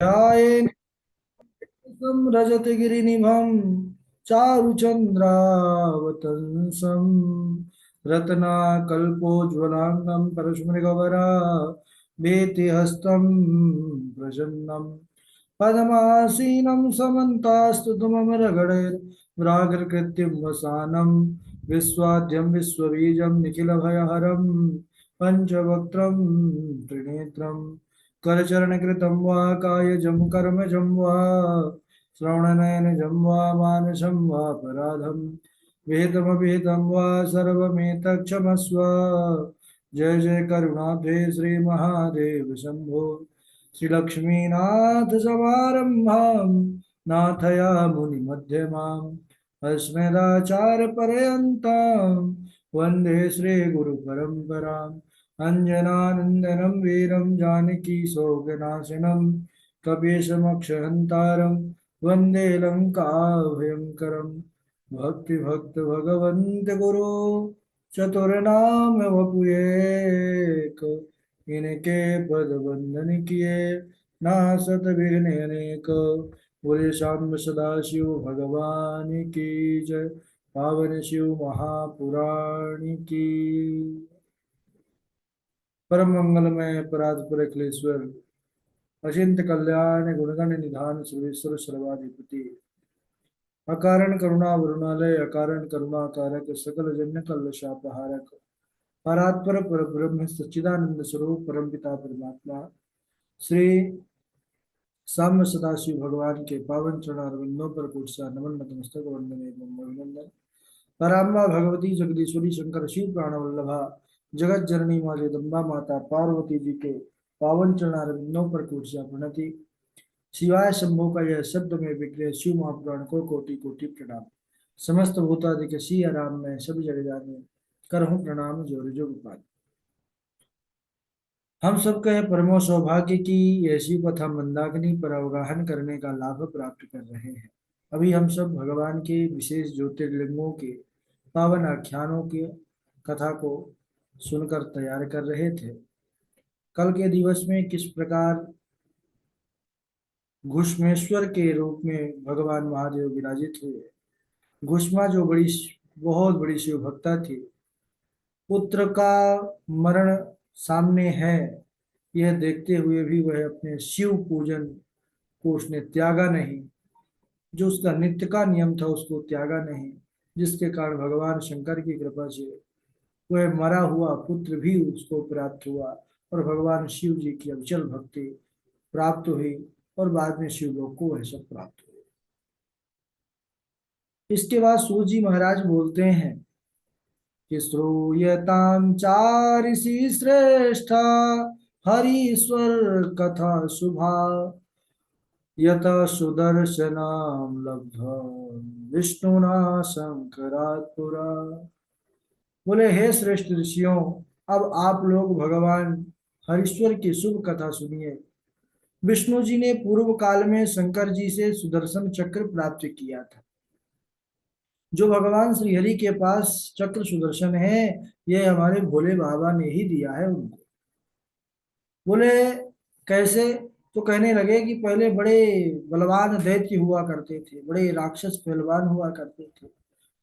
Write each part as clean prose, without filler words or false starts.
ध्यायेन् रजतगिरिनिभं चारुचन्द्रावतंसं रत्नाकल्पोज्ज्वलाङ्गं परशुमृगवरा वेतिहस्तं प्रसन्नं पद्मासीनं समन्तास्तुतमरगणैर्व्राघ्रकृत्यं वसानं विश्वाद्यं विश्वबीजं निखिलभयहरं पञ्चवक्त्रं त्रिनेत्रम् करचरणकृतं वा कायजं कर्मजं वा श्रवणनयनजं वा मानसं वा पराधं विहितमविहितं वा सर्वमेतत्क्षमस्व। जय जय करुणाब्धे श्रीमहादेव शम्भो। श्रीलक्ष्मीनाथ समारम्भां नाथयामुनिमध्यमाम् अस्मदाचार्यपर्यन्तां वन्दे श्रीगुरुपरम्पराम्। अञ्जनानन्दनं वीरं जानकी शोकनाशनं कपीशमक्षहन्तारं वन्दे लङ्काभयङ्करं। भक्ति भगवन्त गुरु चतुर्नाम वपुएक, इनके पद बंधन किए नासत विघ्न अनेक। बोले शाम सदाशिव भगवान की जय। पावन शिव महापुराण की। परम मंगलमय परात्पर अखिलेश्वर अचिंत कल्याण गुणगण निधान सर्वेश्वर सर्वाधिपति अकारण करुणा वरुणालय अकारण करुणा कारक सकल जन्य कल शापहारक परात्पर पर ब्रह्म सच्चिदानंद स्वरूप परम पिता परमात्मा श्री साम्य सदाशिव भगवान के पावन चरणारविंदों पर कोटसा नमन नतमस्तक वंदने अभिनंदन। पराम्बा भगवती जगदीश्वरी शंकर शिव प्राण वल्लभा जगत जननी माँ जगदम्बा माता पार्वती जी के पावन चरणारविंदों पर कोटसा प्रणति। शिवाय शंभु का यह शब्द में विग्रह शिव महापुराण को कोटि कोटि प्रणाम। समस्त भूतादिक सी आराम में सब जग जाने करहूं प्रणाम जोर जो गोपाल। हम सबके परमो सौभाग्य की ऐसी कथा मंदाकिनी पर अवगाहन करने का लाभ प्राप्त कर रहे हैं। अभी हम सब भगवान के विशेष ज्योतिर्लिंगों के पावन आख्यानों की कथा को सुनकर तैयार कर रहे थे। कल के दिवस में किस प्रकार घुष्मेश्वर के रूप में भगवान महादेव विराजित हुए। घुष्मा जो बहुत बड़ी शिव भक्ता थी, पुत्र का मरण सामने है यह देखते हुए भी वह अपने शिव पूजन को उसने त्यागा नहीं। जो उसका नित्य का नियम था उसको त्यागा नहीं, जिसके कारण भगवान शंकर की कृपा से वह मरा हुआ पुत्र भी उसको प्राप्त हुआ और भगवान शिव जी की अविचल भक्ति प्राप्त हुई और बाद में शिवलोक को वह सब प्राप्त हुए। इसके बाद सूर्य जी महाराज बोलते हैं कि श्रूयतां चारिषि श्रेष्ठा हरीश्वर कथा शुभा यत सुदर्शनाम लब्धा विष्णुना शंकरात् पुरा। बोले हे श्रेष्ठ ऋषियों, अब आप लोग भगवान हरीश्वर की शुभ कथा सुनिए। विष्णु जी ने पूर्व काल में शंकर जी से सुदर्शन चक्र प्राप्त किया था। जो भगवान श्री हरि के पास चक्र सुदर्शन है, ये हमारे भोले बाबा ने ही दिया है उनको। बोले कैसे? तो कहने लगे कि पहले बड़े बलवान दैत्य हुआ करते थे, बड़े राक्षस पहलवान हुआ करते थे,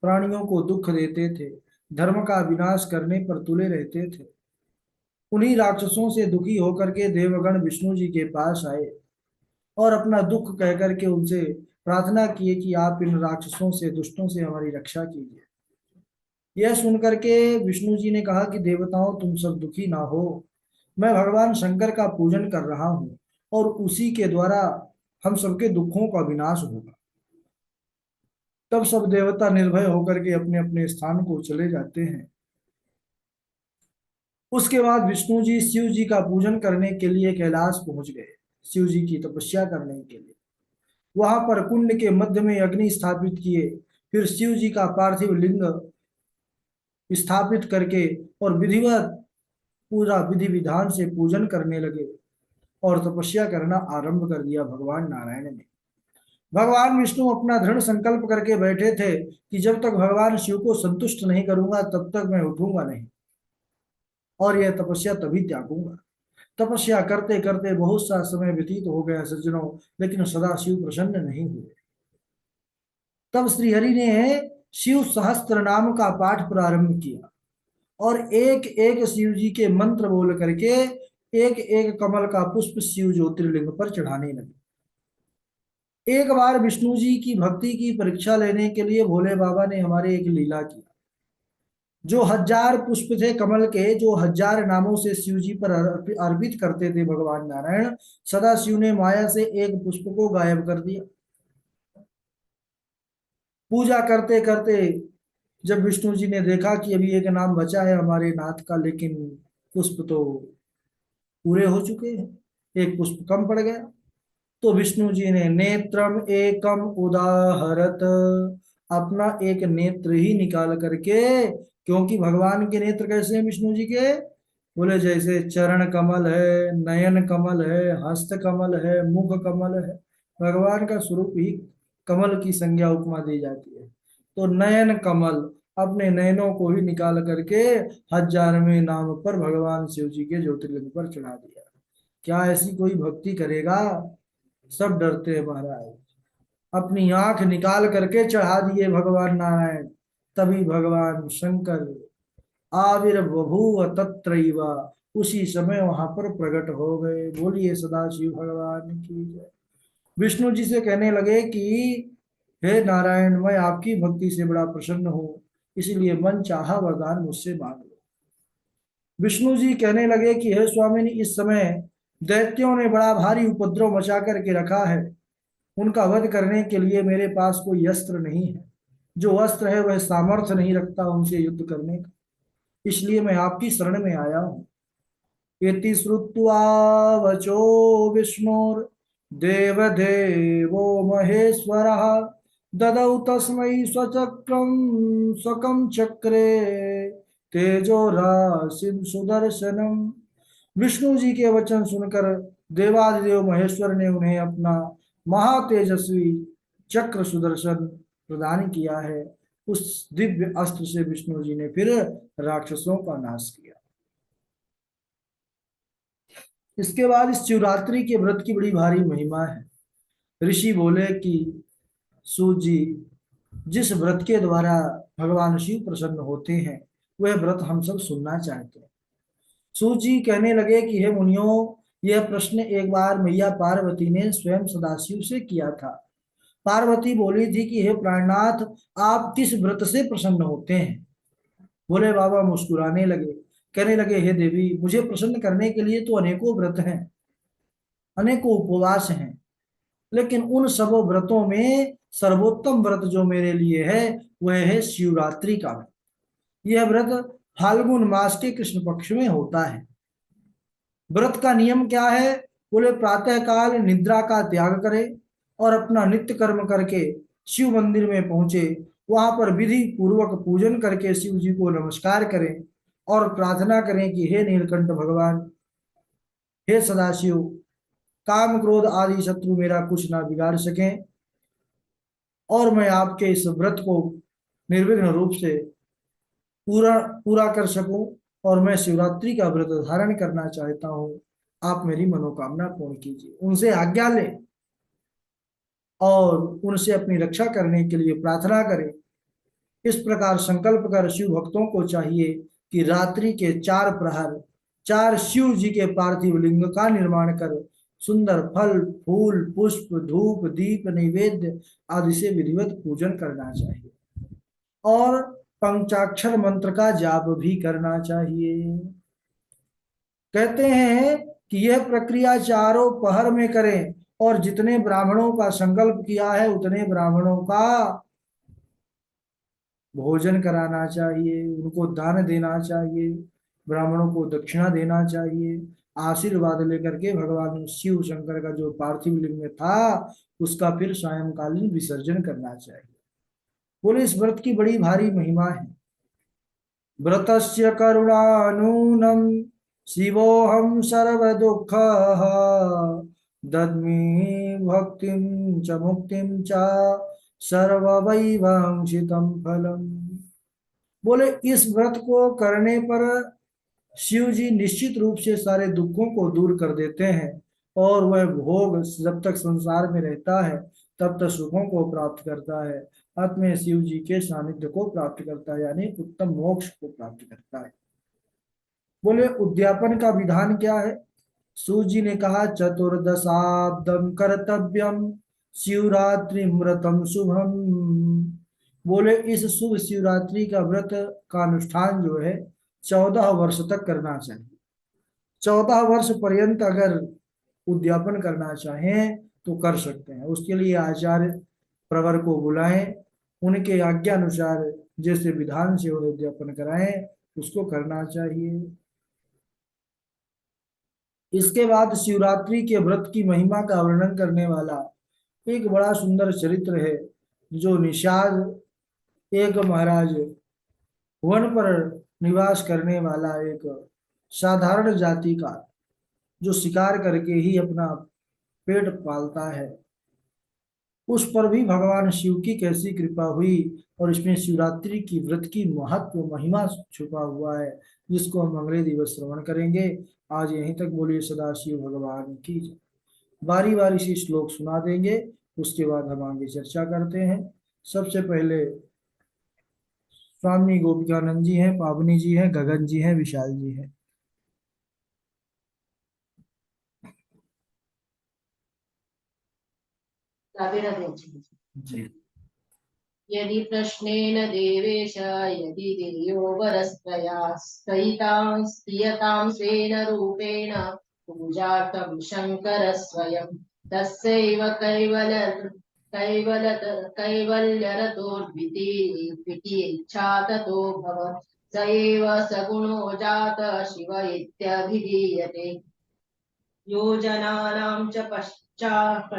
प्राणियों को दुख देते थे, धर्म का विनाश करने पर तुले रहते थे। उन्हीं राक्षसों से दुखी होकर के देवगण विष्णु जी के पास आए और अपना दुख कह करके उनसे प्रार्थना किए कि आप इन राक्षसों से दुष्टों से हमारी रक्षा कीजिए। यह सुनकर के विष्णु जी ने कहा कि देवताओं तुम सब दुखी ना हो, मैं भगवान शंकर का पूजन कर रहा हूँ और उसी के द्वारा हम सबके दुखों का विनाश होगा। तब सब देवता निर्भय होकर के अपने अपने स्थान को चले जाते हैं। उसके बाद विष्णु जी शिव जी का पूजन करने के लिए कैलाश पहुंच गए, शिव जी की तपस्या करने के लिए। वहां पर कुंड के मध्य में अग्नि स्थापित किए, फिर शिव जी का पार्थिव लिंग स्थापित करके और विधिवत पूरा विधि विधान से पूजन करने लगे और तपस्या करना आरंभ कर दिया भगवान नारायण ने। भगवान विष्णु अपना दृढ़ संकल्प करके बैठे थे कि जब तक भगवान शिव को संतुष्ट नहीं करूंगा तब तक मैं उठूंगा नहीं और यह तपस्या तभी त्यागूंगा। तपस्या करते करते बहुत सा समय व्यतीत हो गया सज्जनों, लेकिन सदाशिव प्रसन्न नहीं हुए। तब श्रीहरि ने शिव सहस्त्र नाम का पाठ प्रारंभ किया और एक एक शिव जी के मंत्र बोल करके एक एक कमल का पुष्प शिव ज्योतिर्लिंग पर चढ़ाने लगे। एक बार विष्णु जी की भक्ति की परीक्षा लेने के लिए भोले बाबा ने हमारे एक लीला किया। जो 1000 पुष्प थे कमल के, जो 1000 नामों से शिव जी पर अर्पित करते थे भगवान नारायण, सदा शिव ने माया से एक पुष्प को गायब कर दिया। पूजा करते करते जब विष्णु जी ने देखा कि अभी एक नाम बचा है हमारे नाथ का, लेकिन पुष्प तो पूरे हो चुके हैं, एक पुष्प कम पड़ गया, तो विष्णु जी ने नेत्रम एकम उदाहरत, अपना एक नेत्र ही निकाल करके, क्योंकि भगवान के नेत्र कैसे हैं विष्णु जी के, बोले जैसे चरण कमल है, नयन कमल है, हस्त कमल है, मुख कमल है। भगवान का स्वरूप ही कमल की संज्ञा उपमा दी जाती है। तो नयन कमल, अपने नयनों को ही निकाल करके 1000वें नाम पर भगवान शिव जी के ज्योतिर्लिंग पर चढ़ा दिया। क्या ऐसी कोई भक्ति करेगा? सब डरते हैं महाराज। अपनी आंख निकाल करके चढ़ा दिए भगवान नारायण। तभी भगवान शंकर आविर्बभूव तत्रैव, उसी समय वहां पर प्रकट हो गए। बोलिए सदाशिव भगवान की जय। विष्णु जी से कहने लगे कि हे नारायण, मैं आपकी भक्ति से बड़ा प्रसन्न हूं, इसलिए मन चाहा वरदान मुझसे मांग लो। विष्णु जी कहने लगे कि हे स्वामी, इस समय दैत्यों ने बड़ा भारी उपद्रव मचा करके रखा है, उनका वध करने के लिए मेरे पास कोई अस्त्र नहीं है। जो अस्त्र है वह सामर्थ्य नहीं रखता उनसे युद्ध करने का, इसलिए मैं आपकी शरण में आया हूँ। इति श्रुत्वा वचो विष्णुर्देवदेवो महेश्वरः, ददौ तस्मै स्वचक्रं स्वकं चक्रे तेजो राशिं सुदर्शनम। विष्णु जी के वचन सुनकर देवादिदेव महेश्वर ने उन्हें अपना महातेजस्वी चक्र सुदर्शन प्रदान किया है। उस दिव्य अस्त्र से विष्णु जी ने फिर राक्षसों का नाश किया। इसके बाद इस शिवरात्रि के व्रत की बड़ी भारी महिमा है। ऋषि बोले कि सूत जी, जिस व्रत के द्वारा भगवान शिव प्रसन्न होते हैं वह व्रत हम सब सुनना चाहते हैं। सूत जी कहने लगे कि हे मुनियों, यह प्रश्न एक बार मैया पार्वती ने स्वयं सदाशिव से किया था। पार्वती बोली थी कि हे प्राणनाथ, आप किस व्रत से प्रसन्न होते हैं? भोले बाबा मुस्कुराने लगे, कहने लगे हे देवी, मुझे प्रसन्न करने के लिए तो अनेकों व्रत हैं, अनेकों उपवास हैं, लेकिन उन सब व्रतों में सर्वोत्तम व्रत जो मेरे लिए है वह है शिवरात्रि का व्रत। यह व्रत फाल्गुन मास के कृष्ण पक्ष में होता है। व्रत का नियम क्या है? बोले प्रातः काल निद्रा का त्याग करें और अपना नित्य कर्म करके शिव मंदिर में पहुंचे, वहां पर विधि पूर्वक पूजन करके शिव जी को नमस्कार करें और प्रार्थना करें कि हे नीलकंठ भगवान, हे सदाशिव, काम क्रोध आदि शत्रु मेरा कुछ ना बिगाड़ सकें और मैं आपके इस व्रत को निर्विघ्न रूप से पूरा पूरा कर सकूं, और मैं शिवरात्रि का व्रत धारण करना चाहता हूं। आप मेरी मनोकामना पूर्ण कीजिए। उनसे आज्ञा लें और उनसे अपनी रक्षा करने के लिए प्रार्थना करें। इस प्रकार संकल्प कर शिव भक्तों को चाहिए कि रात्रि के 4 प्रहर 4 शिव जी के पार्थिव लिंग का निर्माण कर सुंदर फल फूल पुष्प धूप दीप नैवेद्य आदि से विधिवत पूजन करना चाहिए और पंचाक्षर मंत्र का जाप भी करना चाहिए। कहते हैं कि यह प्रक्रिया चारों पहर में करें और जितने ब्राह्मणों का संकल्प किया है उतने ब्राह्मणों का भोजन कराना चाहिए, उनको दान देना चाहिए, ब्राह्मणों को दक्षिणा देना चाहिए, आशीर्वाद लेकर के भगवान शिव शंकर का जो पार्थिव लिंग था उसका फिर सायंकालीन विसर्जन करना चाहिए। बोले इस व्रत की बड़ी भारी महिमा है। व्रतस्य करुणानूनं शिवोऽहं सर्वदुःख दद्मि भक्तिं च मुक्तिं च सर्ववैवांशिकं फलम्। बोले इस व्रत को करने पर शिव जी निश्चित रूप से सारे दुखों को दूर कर देते हैं और वह भोग जब तक संसार में रहता है तब तक सुखों को प्राप्त करता है। अंत में शिव जी के सानिध्य को प्राप्त करता है, यानी उत्तम मोक्ष को प्राप्त करता है। बोले उद्यापन का विधान क्या है? सूत जी ने कहा, चतुर्दशाब्दम कर्तव्यम शिवरात्रि व्रतम शुभम। बोले इस शुभ शिवरात्रि का व्रत का अनुष्ठान जो है 14 वर्ष तक करना चाहिए। 14 वर्ष पर्यंत अगर उद्यापन करना चाहें तो कर सकते हैं। उसके लिए आचार्य प्रवर को बुलाएं, उनके आज्ञा अनुसार जैसे विधान से वो उद्यापन कराएं उसको करना चाहिए। इसके बाद शिवरात्रि के व्रत की महिमा का वर्णन करने वाला एक बड़ा सुंदर चरित्र है, जो निषाद एक महाराज वन पर निवास करने वाला एक साधारण जाति का, जो शिकार करके ही अपना पेट पालता है, उस पर भी भगवान शिव की कैसी कृपा हुई। और इसमें शिवरात्रि की व्रत की महत्व महिमा छुपा हुआ है, जिसको हम अगले दिवस श्रवण करेंगे। आज यहीं तक बोलिए सदाशिव भगवान की जय। बारी बारी से श्लोक सुना देंगे, उसके बाद हम आगे चर्चा करते हैं। सबसे पहले स्वामी गोपिकानंद जी हैं, पावनी जी हैं, गगन जी हैं, विशाल जी हैं। राधे राधे जी। जी। यदि प्रश्नेन देवेश यदि देयो वरस्त्वया स्थितां स्थियतां स्वेन रूपेण पूजार्थं शङ्कर स्वयं तस्यैव कैवल्यरतोऽद्वितीयेच्छा ततो भव स एव सगुणो जातः शिव इत्यभिधीयते योजनानां च पश्चात्